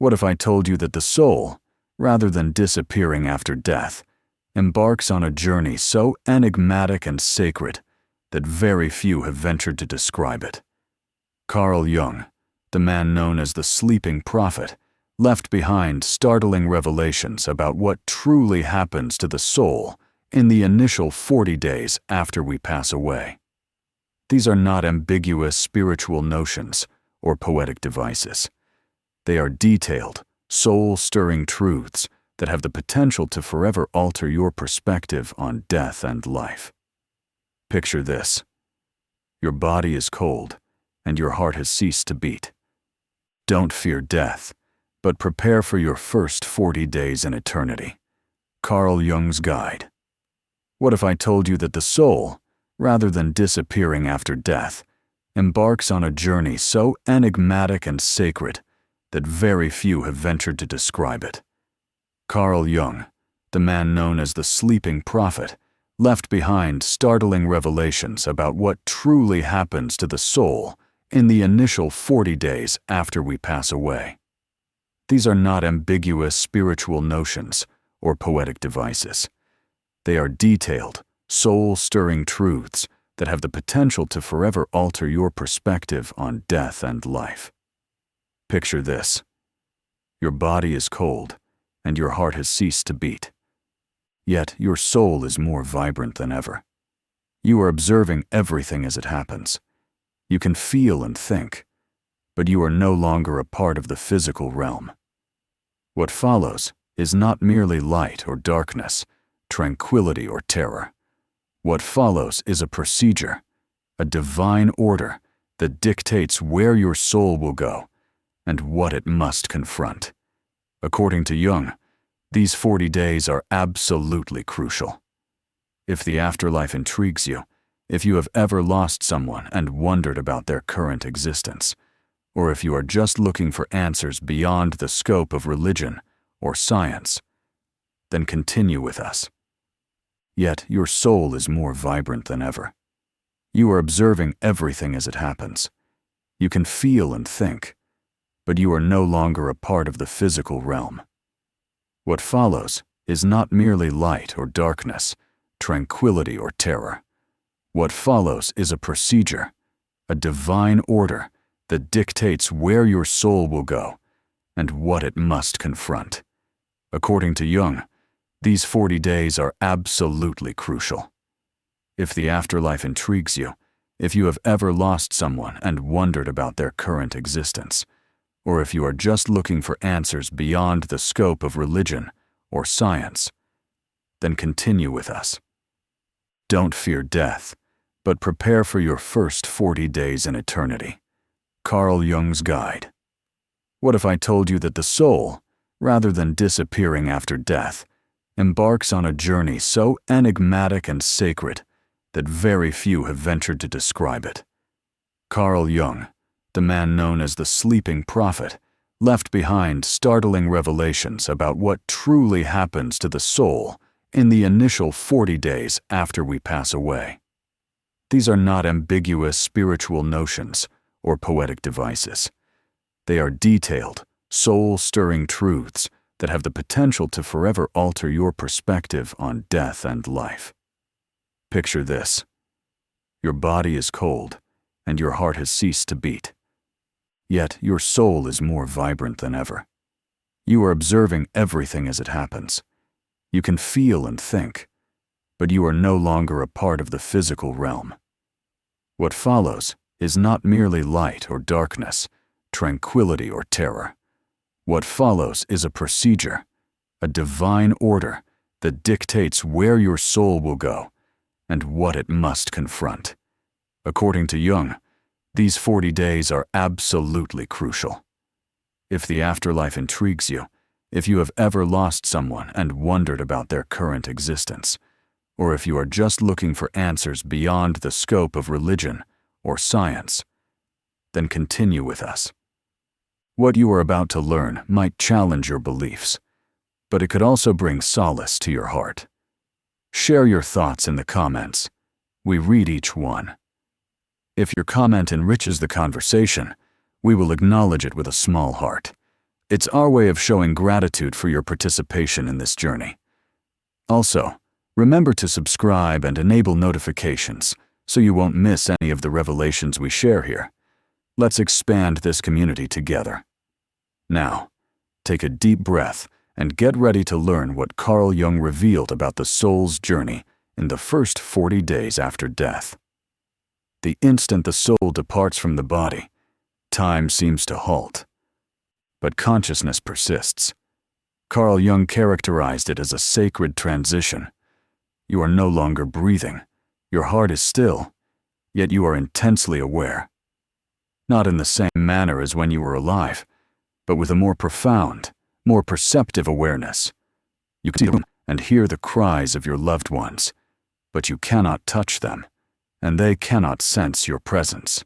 What if I told you that the soul, rather than disappearing after death, embarks on a journey so enigmatic and sacred that very few have ventured to describe it? Carl Jung, the man known as the sleeping prophet, left behind startling revelations about what truly happens to the soul in the initial 40 days after we pass away. These are not ambiguous spiritual notions or poetic devices. They are detailed, soul-stirring truths that have the potential to forever alter your perspective on death and life. Picture this. Your body is cold, and your heart has ceased to beat. Don't fear death, but prepare for your first 40 days in eternity. Carl Jung's Guide. What if I told you that the soul, rather than disappearing after death, embarks on a journey so enigmatic and sacred that very few have ventured to describe it? Carl Jung, the man known as the sleeping prophet, left behind startling revelations about what truly happens to the soul in the initial 40 days after we pass away. These are not ambiguous spiritual notions or poetic devices. They are detailed, soul-stirring truths that have the potential to forever alter your perspective on death and life. Picture this. Your body is cold, and your heart has ceased to beat. Yet your soul is more vibrant than ever. You are observing everything as it happens. You can feel and think, but you are no longer a part of the physical realm. What follows is not merely light or darkness, tranquility or terror. What follows is a procedure, a divine order that dictates where your soul will go and what it must confront. According to Jung, these 40 days are absolutely crucial. If the afterlife intrigues you, if you have ever lost someone and wondered about their current existence, or if you are just looking for answers beyond the scope of religion or science, then continue with us. Yet your soul is more vibrant than ever. You are observing everything as it happens. You can feel and think, but you are no longer a part of the physical realm. What follows is not merely light or darkness, tranquility or terror. What follows is a procedure, a divine order that dictates where your soul will go and what it must confront. According to Jung, these 40 days are absolutely crucial. If the afterlife intrigues you, if you have ever lost someone and wondered about their current existence, or if you are just looking for answers beyond the scope of religion or science, then continue with us. Don't fear death, but prepare for your first 40 days in eternity. Carl Jung's Guide. What if I told you that the soul, rather than disappearing after death, embarks on a journey so enigmatic and sacred that very few have ventured to describe it? Carl Jung, the man known as the sleeping prophet, left behind startling revelations about what truly happens to the soul in the initial 40 days after we pass away. These are not ambiguous spiritual notions or poetic devices. They are detailed, soul-stirring truths that have the potential to forever alter your perspective on death and life. Picture this. Your body is cold, and your heart has ceased to beat. Yet your soul is more vibrant than ever. You are observing everything as it happens. You can feel and think, but you are no longer a part of the physical realm. What follows is not merely light or darkness, tranquility or terror. What follows is a procedure, a divine order that dictates where your soul will go and what it must confront. According to Jung, these 40 days are absolutely crucial. If the afterlife intrigues you, if you have ever lost someone and wondered about their current existence, or if you are just looking for answers beyond the scope of religion or science, then continue with us. What you are about to learn might challenge your beliefs, but it could also bring solace to your heart. Share your thoughts in the comments. We read each one. If your comment enriches the conversation, we will acknowledge it with a small heart. It's our way of showing gratitude for your participation in this journey. Also, remember to subscribe and enable notifications so you won't miss any of the revelations we share here. Let's expand this community together. Now, take a deep breath and get ready to learn what Carl Jung revealed about the soul's journey in the first 40 days after death. The instant the soul departs from the body, time seems to halt. But consciousness persists. Carl Jung characterized it as a sacred transition. You are no longer breathing. Your heart is still, yet you are intensely aware. Not in the same manner as when you were alive, but with a more profound, more perceptive awareness. You can see and hear the cries of your loved ones, but you cannot touch them, and they cannot sense your presence.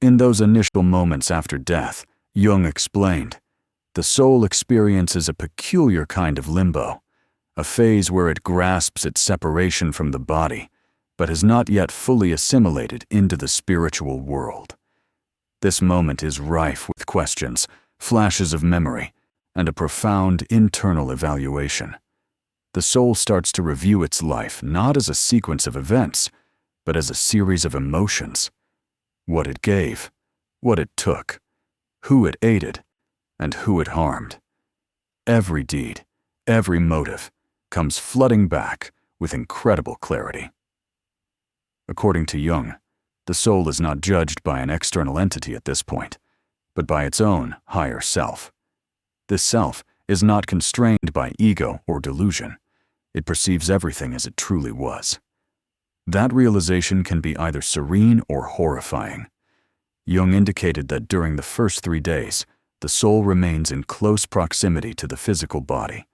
In those initial moments after death, Jung explained, the soul experiences a peculiar kind of limbo, a phase where it grasps its separation from the body, but has not yet fully assimilated into the spiritual world. This moment is rife with questions, flashes of memory, and a profound internal evaluation. The soul starts to review its life not as a sequence of events, but as a series of emotions. What it gave, what it took, who it aided, and who it harmed. Every deed, every motive, comes flooding back with incredible clarity. According to Jung, the soul is not judged by an external entity at this point, but by its own higher self. This self is not constrained by ego or delusion. It perceives everything as it truly was. That realization can be either serene or horrifying. Jung indicated that during the first 3 days, the soul remains in close proximity to the physical body,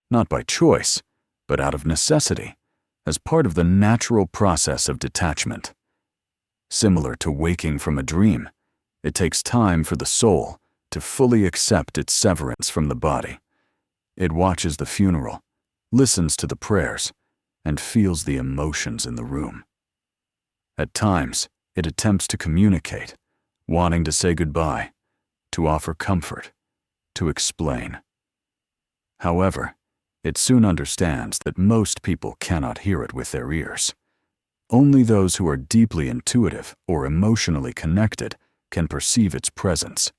not by choice, but out of necessity, as part of the natural process of detachment. Similar to waking from a dream, it takes time for the soul to fully accept its severance from the body. It watches the funeral, listens to the prayers, and feels the emotions in the room. At times, it attempts to communicate, wanting to say goodbye, to offer comfort, to explain. However, it soon understands that most people cannot hear it with their ears. Only those who are deeply intuitive or emotionally connected can perceive its presence.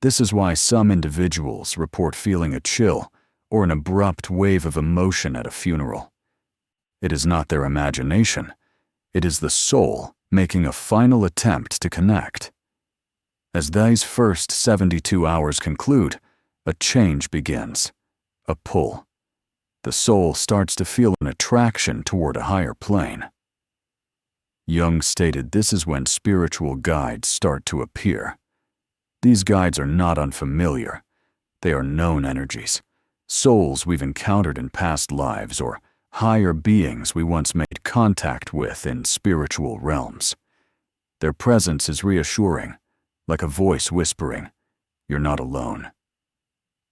This is why some individuals report feeling a chill or an abrupt wave of emotion at a funeral. It is not their imagination. It is the soul making a final attempt to connect. As these first 72 hours conclude, a change begins, a pull. The soul starts to feel an attraction toward a higher plane. Jung stated this is when spiritual guides start to appear. These guides are not unfamiliar. They are known energies, souls we've encountered in past lives or higher beings we once made contact with in spiritual realms. Their presence is reassuring, like a voice whispering, "You're not alone."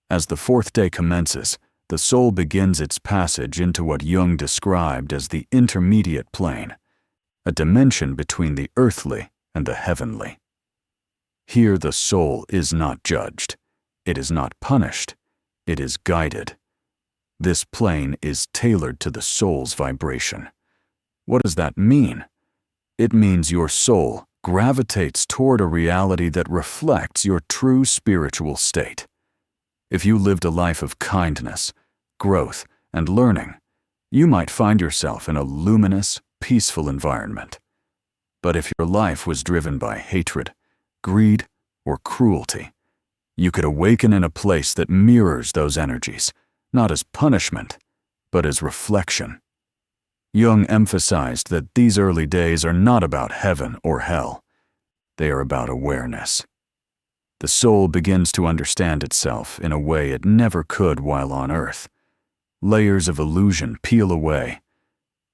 As the 4th day commences, the soul begins its passage into what Jung described as the intermediate plane, a dimension between the earthly and the heavenly. Here the soul is not judged, it is not punished, it is guided. This plane is tailored to the soul's vibration. What does that mean? It means your soul gravitates toward a reality that reflects your true spiritual state. If you lived a life of kindness, growth, and learning, you might find yourself in a luminous, peaceful environment. But if your life was driven by hatred, greed, or cruelty, you could awaken in a place that mirrors those energies, not as punishment, but as reflection. Jung emphasized that these early days are not about heaven or hell. They are about awareness. The soul begins to understand itself in a way it never could while on earth. Layers of illusion peel away.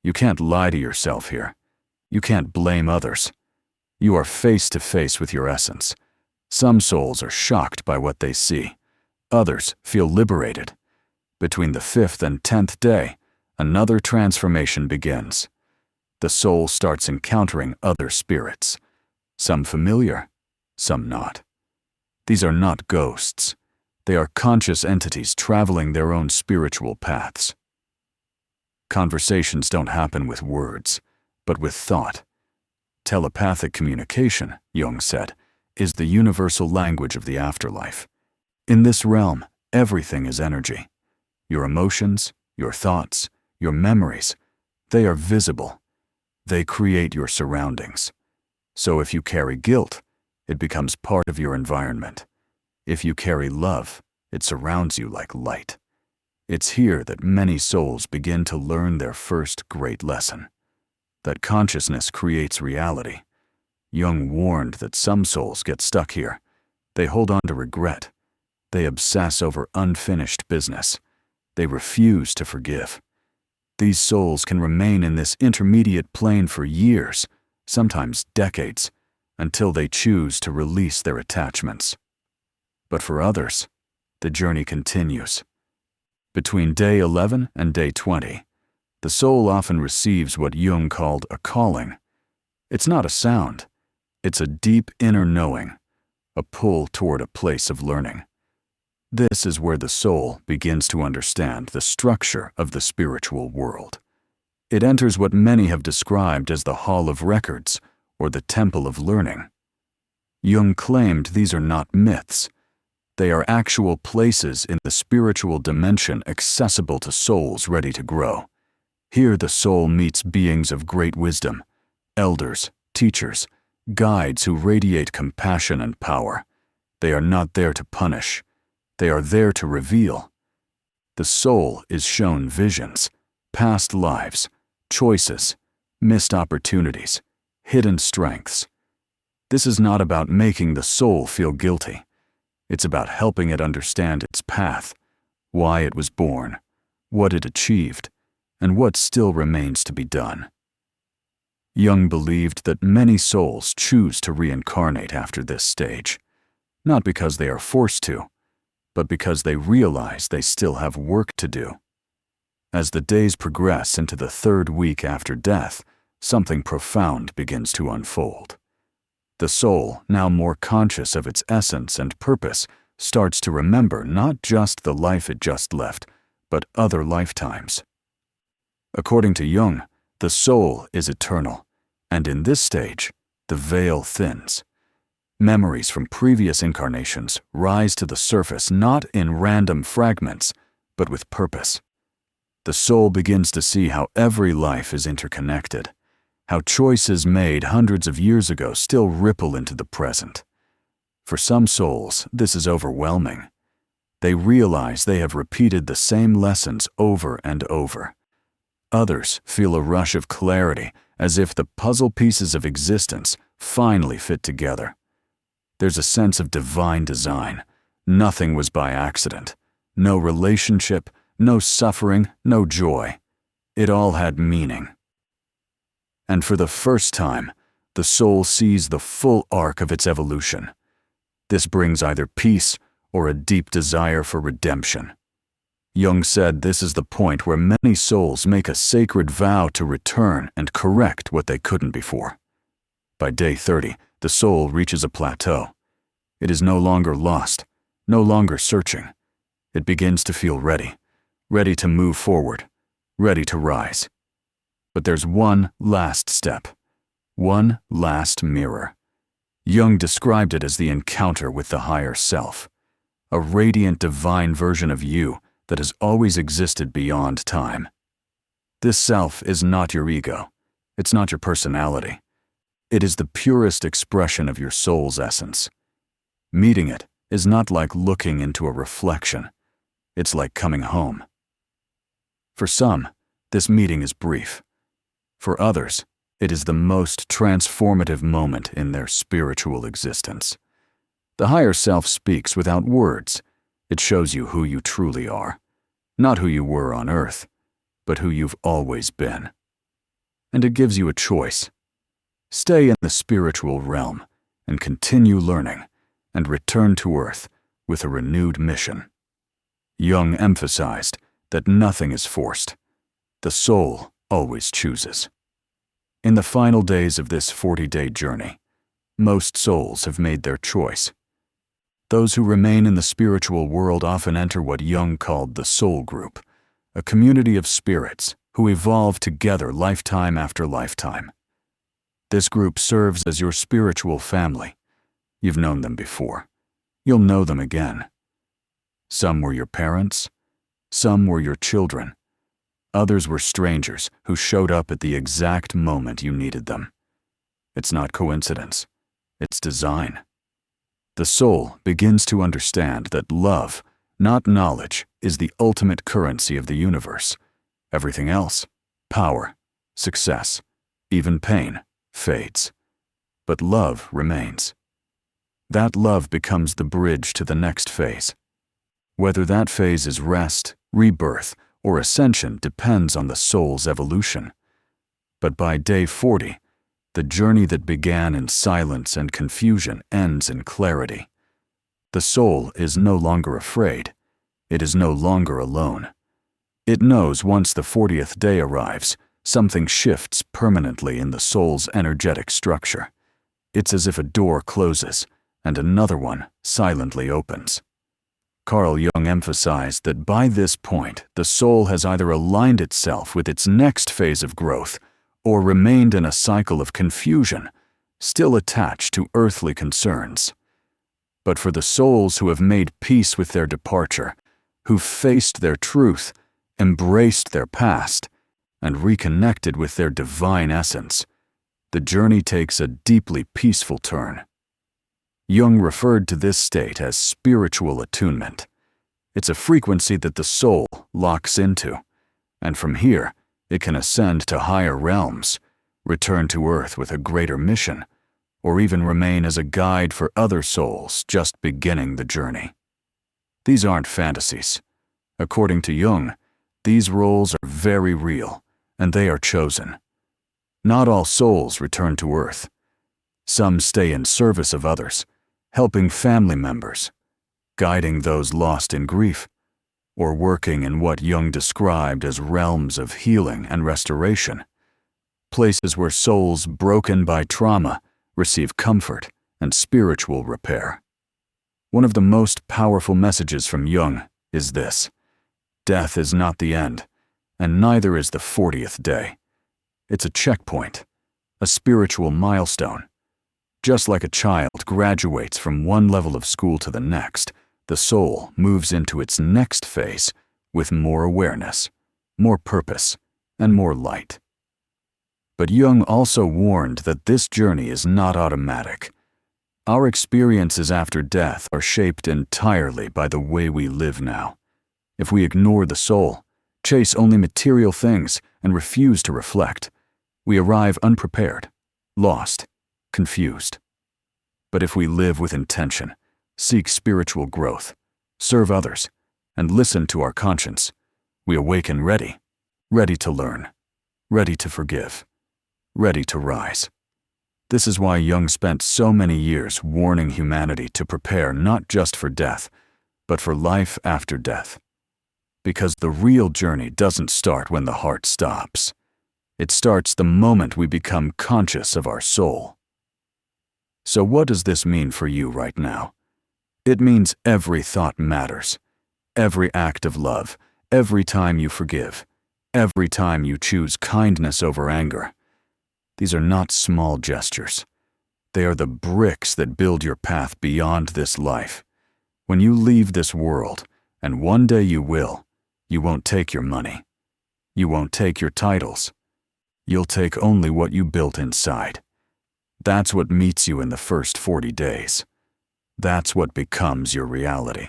You can't lie to yourself here. You can't blame others. You are face to face with your essence. Some souls are shocked by what they see. Others feel liberated. Between the 5th and 10th day, another transformation begins. The soul starts encountering other spirits, some familiar, some not. These are not ghosts. They are conscious entities traveling their own spiritual paths. Conversations don't happen with words, but with thought. Telepathic communication, Jung said, is the universal language of the afterlife. In this realm, everything is energy. Your emotions, your thoughts, your memories, they are visible. They create your surroundings. So if you carry guilt, it becomes part of your environment. If you carry love, it surrounds you like light. It's here that many souls begin to learn their first great lesson. That consciousness creates reality. Jung warned that some souls get stuck here. They hold on to regret. They obsess over unfinished business. They refuse to forgive. These souls can remain in this intermediate plane for years, sometimes decades, until they choose to release their attachments. But for others, the journey continues. Between day 11 and day 20, the soul often receives what Jung called a calling. It's not a sound. It's a deep inner knowing, a pull toward a place of learning. This is where the soul begins to understand the structure of the spiritual world. It enters what many have described as the Hall of Records, or the Temple of Learning. Jung claimed these are not myths. They are actual places in the spiritual dimension accessible to souls ready to grow. Here the soul meets beings of great wisdom, elders, teachers, guides who radiate compassion and power. They are not there to punish. They are there to reveal. The soul is shown visions, past lives, choices, missed opportunities, hidden strengths. This is not about making the soul feel guilty. It's about helping it understand its path, why it was born, what it achieved, and what still remains to be done. Jung believed that many souls choose to reincarnate after this stage, not because they are forced to, but because they realize they still have work to do. As the days progress into the third week after death, something profound begins to unfold. The soul, now more conscious of its essence and purpose, starts to remember not just the life it just left, but other lifetimes. According to Jung, the soul is eternal, and in this stage, the veil thins. Memories from previous incarnations rise to the surface not in random fragments, but with purpose. The soul begins to see how every life is interconnected, how choices made hundreds of years ago still ripple into the present. For some souls, this is overwhelming. They realize they have repeated the same lessons over and over. Others feel a rush of clarity, as if the puzzle pieces of existence finally fit together. There's a sense of divine design. Nothing was by accident. No relationship, no suffering, no joy. It all had meaning. And for the first time, the soul sees the full arc of its evolution. This brings either peace or a deep desire for redemption. Jung said this is the point where many souls make a sacred vow to return and correct what they couldn't before. By day 30, the soul reaches a plateau. It is no longer lost, no longer searching. It begins to feel ready, ready to move forward, ready to rise. But there's one last step, one last mirror. Jung described it as the encounter with the higher self, a radiant divine version of you that has always existed beyond time. This self is not your ego. It's not your personality. It is the purest expression of your soul's essence. Meeting it is not like looking into a reflection. It's like coming home. For some, this meeting is brief. For others, it is the most transformative moment in their spiritual existence. The higher self speaks without words. It shows you who you truly are, not who you were on earth, but who you've always been. And it gives you a choice. Stay in the spiritual realm and continue learning, and return to earth with a renewed mission. Jung emphasized that nothing is forced. The soul always chooses. In the final days of this 40-day journey, most souls have made their choice. Those who remain in the spiritual world often enter what Jung called the soul group, a community of spirits who evolve together lifetime after lifetime. This group serves as your spiritual family. You've known them before. You'll know them again. Some were your parents. Some were your children. Others were strangers who showed up at the exact moment you needed them. It's not coincidence. It's design. The soul begins to understand that love, not knowledge, is the ultimate currency of the universe. Everything else, power, success, even pain, fades. But love remains. That love becomes the bridge to the next phase. Whether that phase is rest, rebirth, or ascension depends on the soul's evolution. But by day 40, the journey that began in silence and confusion ends in clarity. The soul is no longer afraid. It is no longer alone. It knows once the 40th day arrives, something shifts permanently in the soul's energetic structure. It's as if a door closes and another one silently opens. Carl Jung emphasized that by this point, the soul has either aligned itself with its next phase of growth or remained in a cycle of confusion, still attached to earthly concerns. But for the souls who have made peace with their departure, who've faced their truth, embraced their past, and reconnected with their divine essence, the journey takes a deeply peaceful turn. Jung referred to this state as spiritual attunement. It's a frequency that the soul locks into, and from here, it can ascend to higher realms, return to Earth with a greater mission, or even remain as a guide for other souls just beginning the journey. These aren't fantasies. According to Jung, these roles are very real, and they are chosen. Not all souls return to Earth. Some stay in service of others, helping family members, guiding those lost in grief, or working in what Jung described as realms of healing and restoration, places where souls broken by trauma receive comfort and spiritual repair. One of the most powerful messages from Jung is this: death is not the end, and neither is the 40th day. It's a checkpoint, a spiritual milestone. Just like a child graduates from one level of school to the next, the soul moves into its next phase with more awareness, more purpose, and more light. But Jung also warned that this journey is not automatic. Our experiences after death are shaped entirely by the way we live now. If we ignore the soul, chase only material things, and refuse to reflect, we arrive unprepared, lost, confused. But if we live with intention, seek spiritual growth, serve others, and listen to our conscience, we awaken ready, ready to learn, ready to forgive, ready to rise. This is why Jung spent so many years warning humanity to prepare not just for death, but for life after death. Because the real journey doesn't start when the heart stops. It starts the moment we become conscious of our soul. So what does this mean for you right now? It means every thought matters, every act of love, every time you forgive, every time you choose kindness over anger. These are not small gestures. They are the bricks that build your path beyond this life. When you leave this world, and one day you will, you won't take your money. You won't take your titles. You'll take only what you built inside. That's what meets you in the first 40 days. That's what becomes your reality.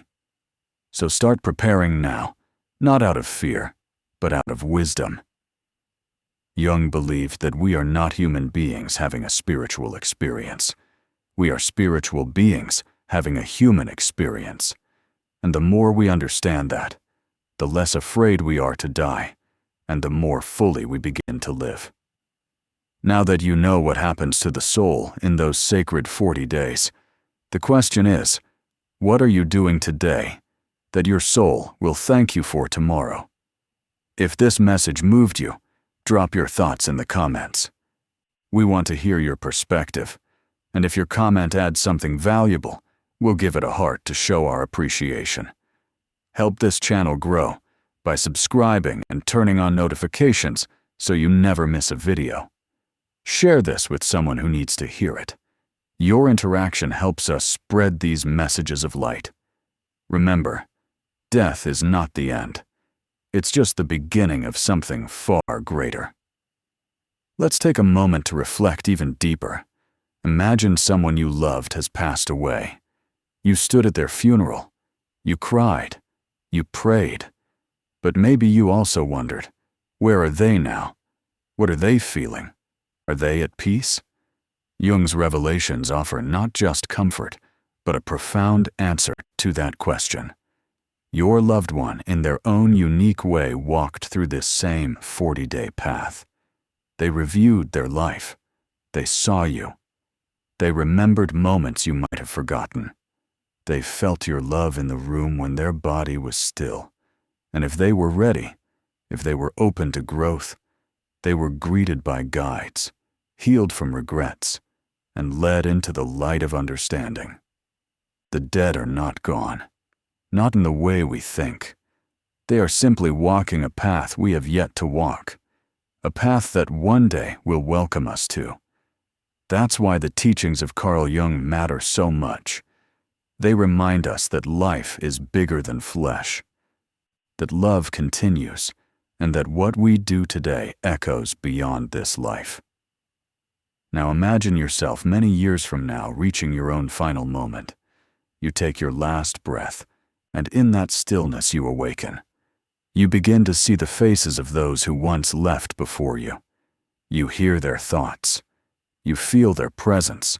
So start preparing now, not out of fear, but out of wisdom. Jung believed that we are not human beings having a spiritual experience. We are spiritual beings having a human experience. And the more we understand that, the less afraid we are to die, and the more fully we begin to live. Now that you know what happens to the soul in those sacred 40 days, the question is, what are you doing today that your soul will thank you for tomorrow? If this message moved you, drop your thoughts in the comments. We want to hear your perspective, and if your comment adds something valuable, we'll give it a heart to show our appreciation. Help this channel grow by subscribing and turning on notifications so you never miss a video. Share this with someone who needs to hear it. Your interaction helps us spread these messages of light. Remember, death is not the end. It's just the beginning of something far greater. Let's take a moment to reflect even deeper. Imagine someone you loved has passed away. You stood at their funeral. You cried. You prayed. But maybe you also wondered, where are they now? What are they feeling? Are they at peace? Jung's revelations offer not just comfort, but a profound answer to that question. Your loved one, in their own unique way, walked through this same 40-day path. They reviewed their life. They saw you. They remembered moments you might have forgotten. They felt your love in the room when their body was still. And if they were ready, if they were open to growth, they were greeted by guides, healed from regrets, and led into the light of understanding. The dead are not gone, not in the way we think. They are simply walking a path we have yet to walk, a path that one day will welcome us to. That's why the teachings of Carl Jung matter so much. They remind us that life is bigger than flesh, that love continues, and that what we do today echoes beyond this life. Now imagine yourself many years from now reaching your own final moment. You take your last breath, and in that stillness you awaken. You begin to see the faces of those who once left before you. You hear their thoughts. You feel their presence.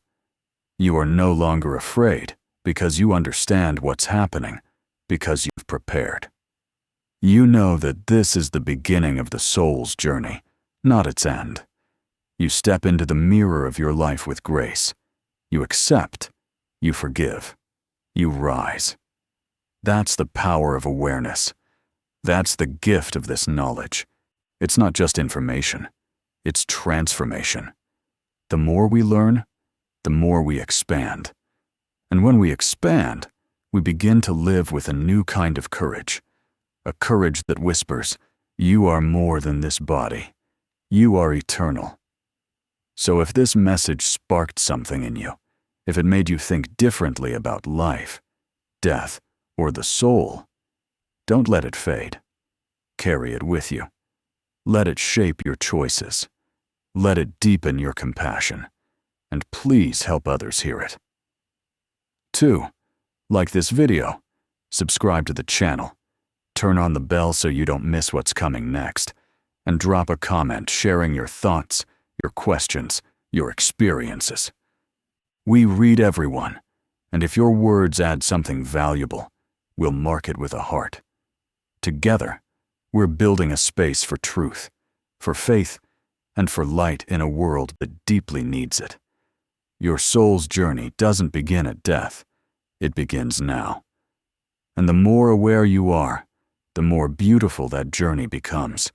You are no longer afraid because you understand what's happening, because you've prepared. You know that this is the beginning of the soul's journey, not its end. You step into the mirror of your life with grace. You accept. You forgive. You rise. That's the power of awareness. That's the gift of this knowledge. It's not just information. It's transformation. The more we learn, the more we expand. And when we expand, we begin to live with a new kind of courage. A courage that whispers, "You are more than this body. You are eternal." So if this message sparked something in you, if it made you think differently about life, death, or the soul, don't let it fade. Carry it with you. Let it shape your choices. Let it deepen your compassion. And please help others hear it. 2. Like this video. Subscribe to the channel. Turn on the bell so you don't miss what's coming next. And drop a comment sharing your thoughts, your questions, your experiences. We read everyone, and if your words add something valuable, we'll mark it with a heart. Together, we're building a space for truth, for faith, and for light in a world that deeply needs it. Your soul's journey doesn't begin at death. It begins now. And the more aware you are, the more beautiful that journey becomes.